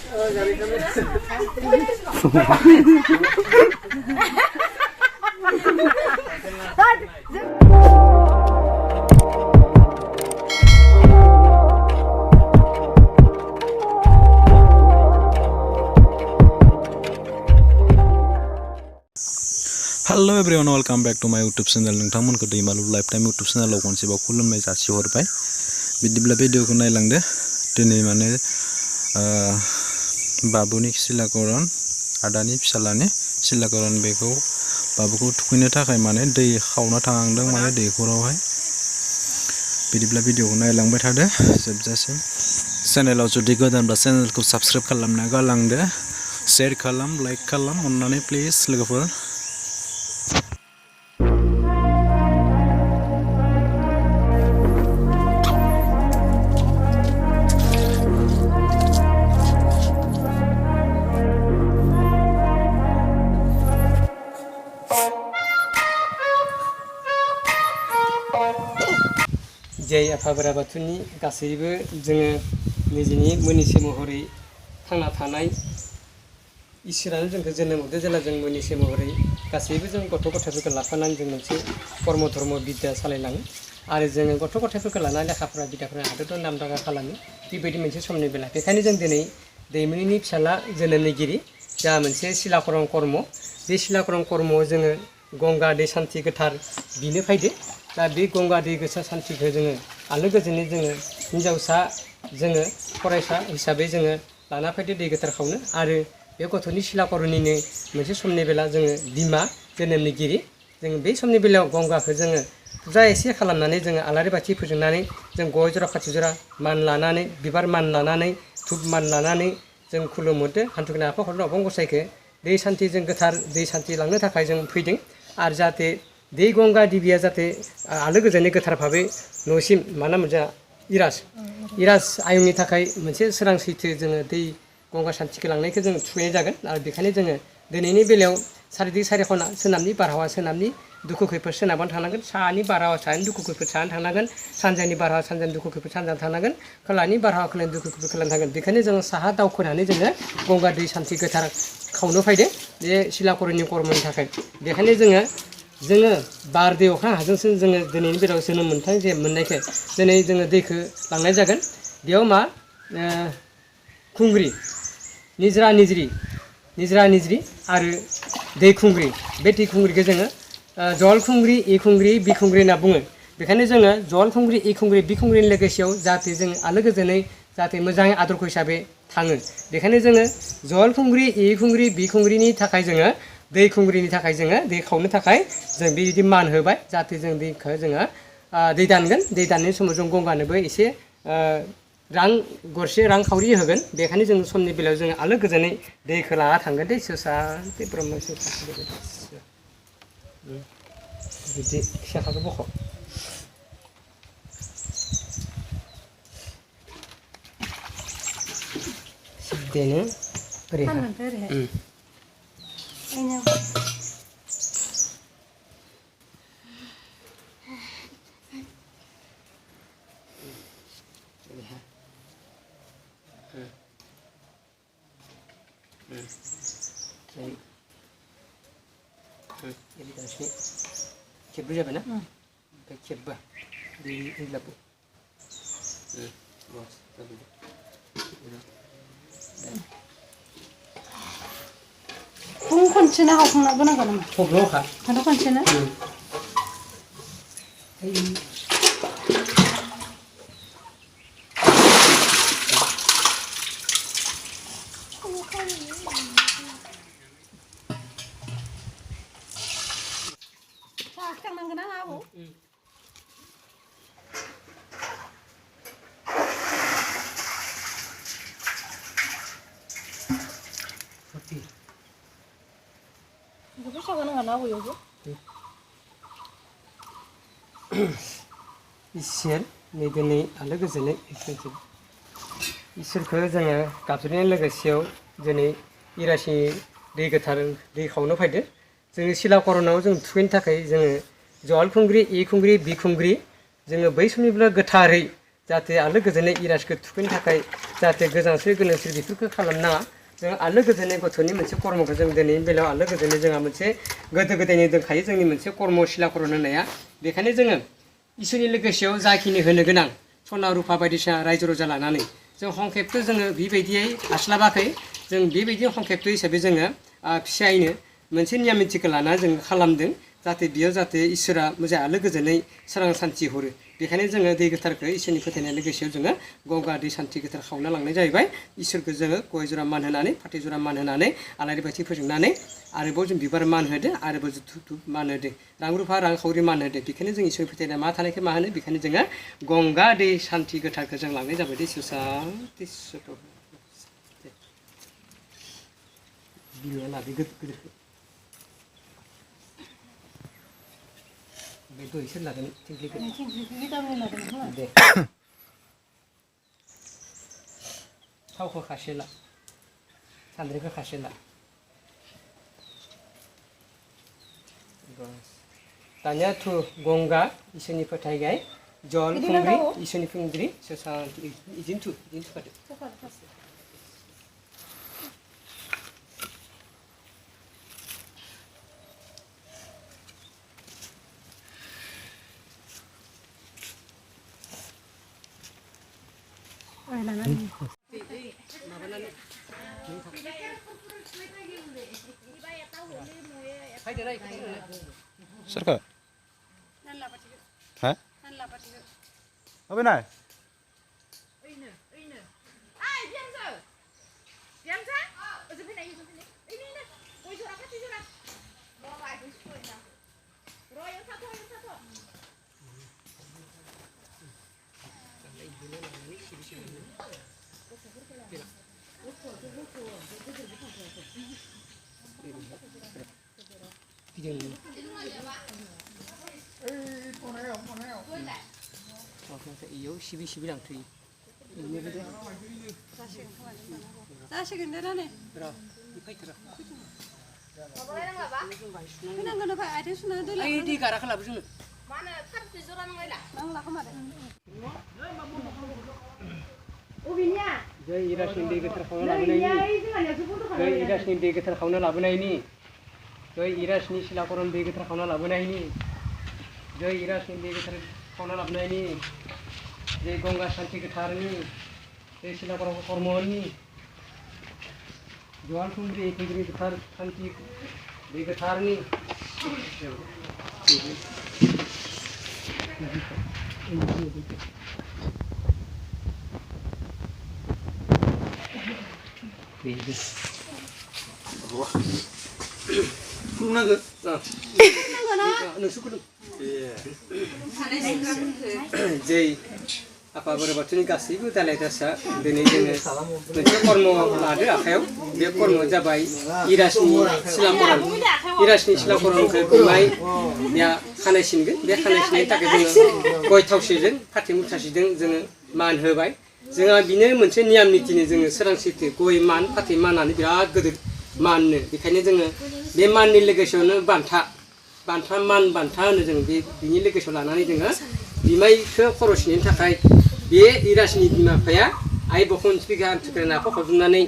Hello everyone, welcome back to my YouTube channel. नोंथांमोनखौ दैमालु lifetime YouTube चेनेलाव खनसेबाव खुलुमनाय जासिहरबाय। बिदिब्ला भिडिअखौ नायलांदो। दिनै माने बाबुनि सिलाकरन आदानि फिसालानि सिलाकरन बेखौ बाबुखौ थुखैनो थाखाय माने दै खावना थांदों माने दैखरावहाय। बिदिब्ला भिडिअखौ नायलांबाय थादो जोबजासिम। चेनेलाव जुदि गोदानब्ला चेनेलखौ साबस्क्राइब खालामना गालांदो। शेयार खालाम, लाइक खालाम अन्नानै प्लिज लोगोफोर। जय आफा बोराइ बाथौनि गासैबो जोङो निजेनि मोनसे महरै थांना थानाय इसोरानो जोंखौ जोनोम होदो जेला जों मोनसे महरै गासैबो जों गथ' गथायफोरखौ लाफानानै जों मोनसे कर्म धर्म बिद्या सालायलाङो आरो जोङो गथ' गथायफोरखौ लानानै लेखाफोरा बिदाफोरा हादोरखौ नामदांखा खालामो बेबायदि मोनसे समनि बेला बेखायनो जों दिनै दैमुनि फिसाला जोनोमनिगिरि जा मोनसे सिलाकरन कर्म बे सिलाकरन कर्मआव जोङो गंगा दै सान्थि गोथार बिनो फैदो दा बे गंगा दै गोसा सान्थिखौ जोङो आलो गोजोनै जोङो हिन्जावसा जोङो फरायसा हिसाबै जोङो लाना फैदो दै गोथार खावनो आरो बे गथ'नि सिलाकरननिनो मोनसे समनि बेला जोङो बिमा जोनोमनिगिरि जों बे समनि बेलायाव गंगाखौ जोङो फुजा एसे खालामनानै जोङो आलारि बाथि फोजोंनानै जों गय जरा फाथै जरा मान लानानै बिबार मान लानानै धुप मान लानानै जों खुलुमहरदो हान्थुखैना आफा हरनो अबं गसाइखौ दै सान्थि जों गोथार दै सान्थि लांनो थाखाय जों फैदों आरो जाहाथे दै गंगा दिबिया जाहाथे आलो गोजोनै गोथार भाबै न'सिम मानो मोजा इराज आयंनि थाखाय मोनसे सोरां सैथो जोङो दै गंगा सान्थिखौ लांनायखौ जों थुखैनाय जागोन आरो बेखायनो जोङो दिनैनि बेलायाव सारिदिक सारि खना सोनाबनि बारहावा सोनाबनि दुखु खैफोद सोनाबानो थांनांगोन साहानि बारहावा साहानि दुखु खैफोद साहानि थांनांगोन सानजानि बारहावा सानजानि दुखु खैफोद सानजानि थांनांगोन खोलानि बारहावा खोलानि दुखु खैफोद खोलानि थांगोन बेखायनो जोङो साहा दावखोनानै जोङो गंगा दै सान्थि गोथार खावनो फैदो बे सिलाकरननि कर्मनि थाखाय बेखायनो जोङो बार दै अखा हाजोंसो जोङो दिनैनि बेलायाव जोनोम मोननायखाय दिनै जोङो दैखौ लांनाय जागोन बेयाव मा खुंग्रि निजरा निज्रि आरो दै खुंग्रि बे दै खुंग्रिखौ जोङो जल खुंग्रि इ खुंग्रि बि खुंग्रि होनना बुङो बेखायनो जोङो जल खुंग्रि इ खुंग्रि बि खुंग्रिनि लोगोसेयाव जाहाथे जों आलो गोजोनै जाहाथे मोजाङै आदरखौ हिसाबै थाङो बेखायनो जोङो जल खुंग्रि इ खुंग्रि बि खुंग्रिनि थाखाय जोङो दै खुंग्रिनि थाखाय जोङो दै खावनो थाखाय जों बेबायदि मान होबाय जाहाथे जों दैखौ जोङो दै दानगोन दै दाननाय समाव जों गंगानोबो एसे गरसे रांखावरि होगोन बेखायनो जों समनि बेलायाव जोङो आलो गोजोनै दैखौ लाना थांगोन दै सोसान्ति ब्रह्म बिदि सेखाखौ बख' सिद्धेनो ओरैहाय खेब्रै जाबाय ना ओमफ्राय खेबबा दै लाबो फुं खनसेनो हावखांना बोनांगौ नामा खब्ल'खा खनसेनो थांनांगोन आं आबौ इसोर नै दिनै आलो गोजोनै इसोरखौ जोङो गाबज्रिनाय लोगोसेयाव दिनै इरासि दै गोथार दै खावनो फैदो जोङो सिलाकरनाव जों थुखैनो थाखाय जोङो जल खुंग्रि इ खुंग्रि बि खुंग्रि जोङो बै समनिफ्राय गोथारै जाहाथे आलो गोजोनै इराजखौ थुखैनो थाखाय जाहाथे गोजांस्रि गोलोमस्रि बेफोरखौ खालामनाङा जों आलो गोजोनै गथ'नि मोनसे कर्मखौ जों दिनैनि बेलायाव आलो गोजोनै जोंहा मोनसे गोदो गोदायनि दंखायो जोंनि मोनसे कर्म सिलाकरन होननाया बेखायनो जोङो इसोरनि लोगोसेयाव जाखिनि होनो गोनां सना रुफा बायदिसिना रायजो रजा लानानै जों हंखेबथ' जोङो बेबायदियै हास्लाबाखै जों बेबायदि हंखेबथ' हिसाबै जोङो फिसायैनो मोनसे नियम निथिखौ लाना जों खालामदों जाहाथे बेयाव जाहाथे इसोरा मोजां आलो गोजोनै सोरां सान्थि हरो बेखायनो जोङो दै गोथारखौ इसोरनि फोथायनाय लोगोसेयाव जोङो गंगा दै सान्थि गोथार खावना लांनाय जाहैबाय इसोरखौ जोङो गय जरा मान होनानै फाथै जरा मान होनानै आलारि बाथि फोजोंनानै आरोबाव जों बिबार मान होदो आरोबाव धुप धुप मान होदो रां रुफा रांखावरि मान होदो बेखायनो जों इसोरनि फोथायनाय मा थानायखौ मा होनो बेखायनो जोङो गंगा दै सान्थि गोथारखौ जों लांनाय जाबाय दै सुशान्ति बिमाया लादो गिदिरखौ बे दहाय सोर लागोन थिंख्लिखौ दे थावखौ खासे ला सान्द्रिखौ खासे ला दानिया थु गंगा इसोरनि फोथायनाय जल खुंग्रि इसोरनि खुंग्रि सुशान्ति इदिनो थुखादो सोरखौ हा अबेनाय इयाव सिबि सिबि लांथ'यो जासिगोन दे रानि र' फैथ'र' फैनांगोन ओमफ्राय आथिं सुना दै ओइ दै गाराखौ लाबो जोङो मानो फारसे जरा नङायला नांला खोमादे अबिनिया जै इरासनि दै गोथार खावना लाबोनायनि जै इरासनि दै गोथार खावना लाबोनायनि जै इरासनि सिलाकरन दै गोथार खावना लाबोनायनि जै इरासनि दै गोथार खावना लाबोनायनि जै गंगा सान्थि गोथारनि जै सिलाकरन कर्मनि जवाल खुंग्रि गोथार सान्थि दै गोथारनि खुलुमनांगोन नोंसोर जै आफा बोराइ बाथौनि गासैबो दालाय दासा दिनै जोङो मोनसे कर्म लादो आखायाव बे कर्मआ जाबाय इरासनि सिलाकरन इरासनि सिलाकरनखौ बिमाया खानाय सिनगोन बे खानाय सिननायनि थाखाय जोङो गय थावसेजों फाथै मुथासेजों जोङो मान होबाय जोंहा बिनो मोनसे नियम नितिनि जोङो सोरांसिथि गय मान फाथै मानानै बिराद गिदिर माननो बेखायनो जोङो बे माननि लोगोसेयावनो बान्था मान बान्था होनो जों बिनि लोगोसेयाव लानानै जोङो बिमायखौ खर' सिननो थाखाय बे इरासनि बिमा बिफाया आइ बखन स्पिकार नाखौ हरजोबनानै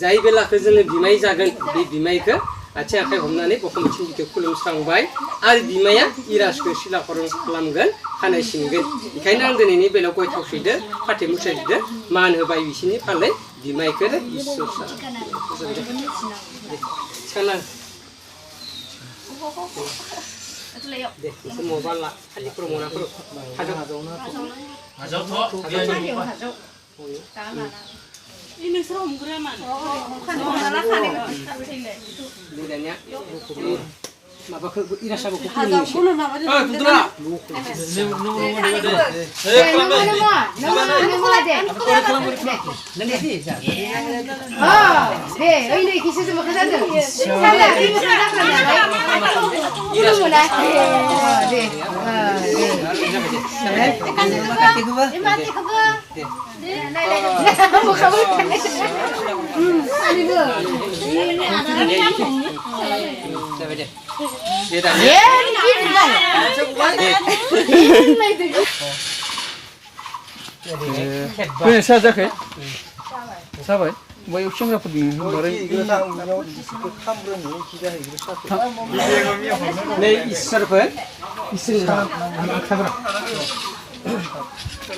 जाय बेलाखौ जोङो बिमाय जागोन बे बिमायखौ आथिं आखाइ हमनानै बखन थिंखिखौ खुलुमस्रांबाय आरो बिमाया इरासखौ सिलाकरन खालामगोन खानाय सिनगोन बेखायनो आं दिनैनि बेलायाव गय थावसैदो फाथै मुथायदो मान होबाय बिसिनि फाले बिमायखौ इसोर साना deh itu mau bala kali pro mau pro hajau ini serum geraman kan malah kan bedanya माबाखौ इरासाबो हाजाब गुनो ना बादि दुदरा दे ओइनै किसे जमा खाजादों साला इमो खाजाखानाय दे माथिखौबो दे नायलाय मोखाबो आनिबो ini ada Coba deh. Dia dah. बे सा जाखै जाबाय बैयाव सेंग्राफोर बारै नै इसोरफोर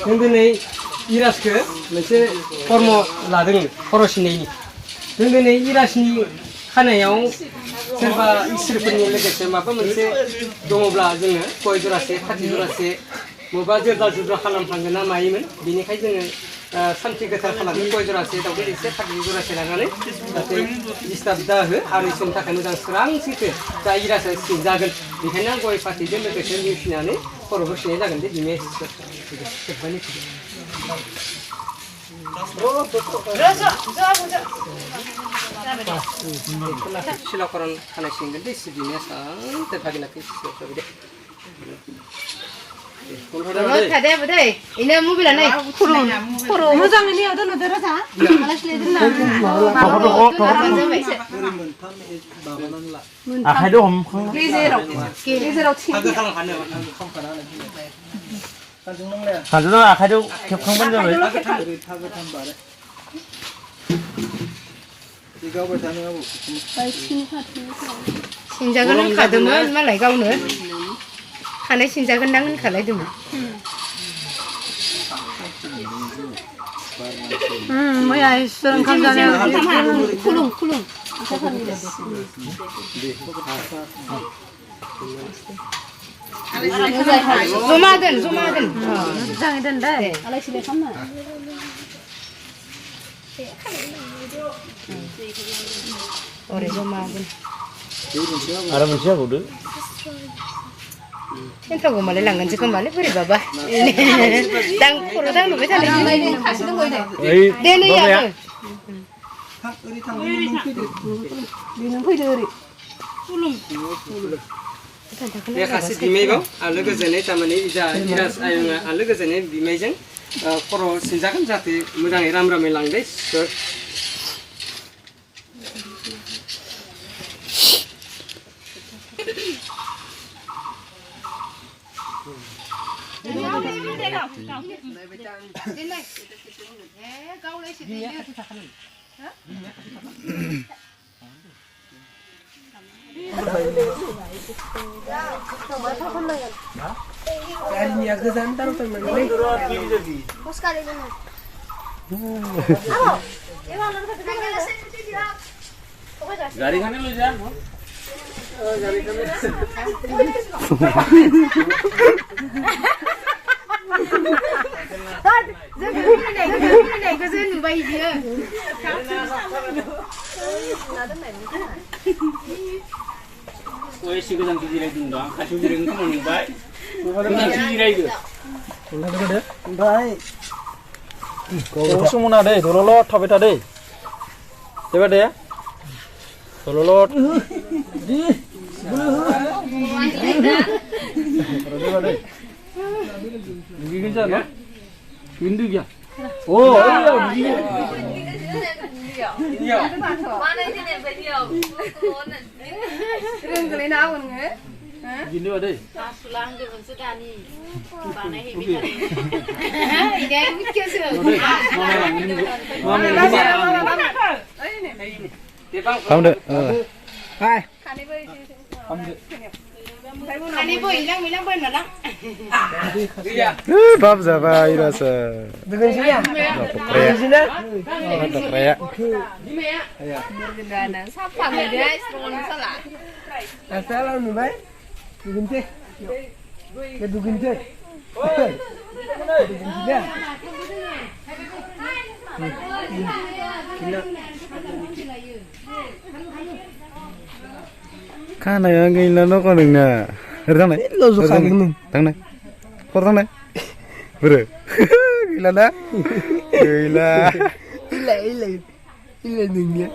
जों दिनै इराजखौ मोनसे कर्म लादों खर' सिनायनि जों दिनै इराजनि खानायाव सोरबा इसोरफोरनि लोगोसे माबा मोनसे दङब्ला जोङो गय जरासे फाथै जरासे बबेबा जोरला जुरला खालामफ्लांगोन ना मायोमोन बेनिखायनो जोङो सान्थि गोथार खालामनो गय जरासे दावदै एसे फाथै जरासे लानानै जाहाथे डिस्टार्ब दाहो आरो इसोरनि थाखाय मोजां सोरांसिखो जा इराजा सिनजागोन बेखायनो गय फाथैजों लोगोसे नेवसिनानै खर'खौ सिनाय जागोन दे बिमाया सिलाकरन खानाय सिनगोन दे सिबिनाया सान्थि भागिनाखौ सिबिबाय दे Thả đây đây, ini mobil này. Koro, muzang ini ada lo terus ha? Alas lihat na. hai đứa hòm Lizero, lizero sih. hẳn nó là hai đứa kẹp không vấn đề vậy 신작은 가드면 말라이 가오네. 하나 신작은 당은 갈라이드면. 뭐야, 이런 감자네. 쿨ung. zoma든. 장이 된다. 알렉시네 참나. 오래 zoma든. ada manusia kudu Entah malah langgan juga malah beri baba. Dang kurang lebih tadi. Dene ya. Ya kasih bimai bang, alu kezenai tamani ija iras ayunga alu kezenai bimai jeng, koro sinjakan jati mudang ram lang deh. गाड़ी खाने ले जा này có dân bay gì à? 왜 시그장 기지를 둔다 가시지를 그만 봐 그냥 기지를 이거 올라가래 바이 거 수문아 돼 돌로 탑에다 돼 제발 돼 돌로 디 제발 돼 이게 괜찮아 윈드기야 오 어디야 이게 Rừng cái nào còn nữa? 윈드 어디 Sulang dia pun sedani. Bana hibi tadi. Ini aku mikir sih. 가운데. Ini boy, bilang boy mana? 밥 잡아 이라서. dengan sini ya 그래. sini 그래. Berjana, siapa dia? Strong salah. asal anu baik bikin teh ya bikin teh 카나야 gila nó con đừng nè. Thằng này. Thằng này. Con thằng này. Bro. Gila dah. Gila. ile ningnya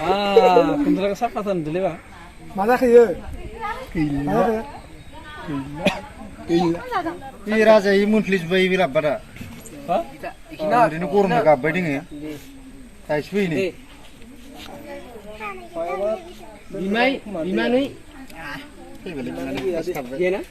ah kendala kesempatan dulu pak mana kaya gila ini raja imun please bayi bila pada hah ini kurang agak bayi ni saya sih ini Bimai ni. Dia na?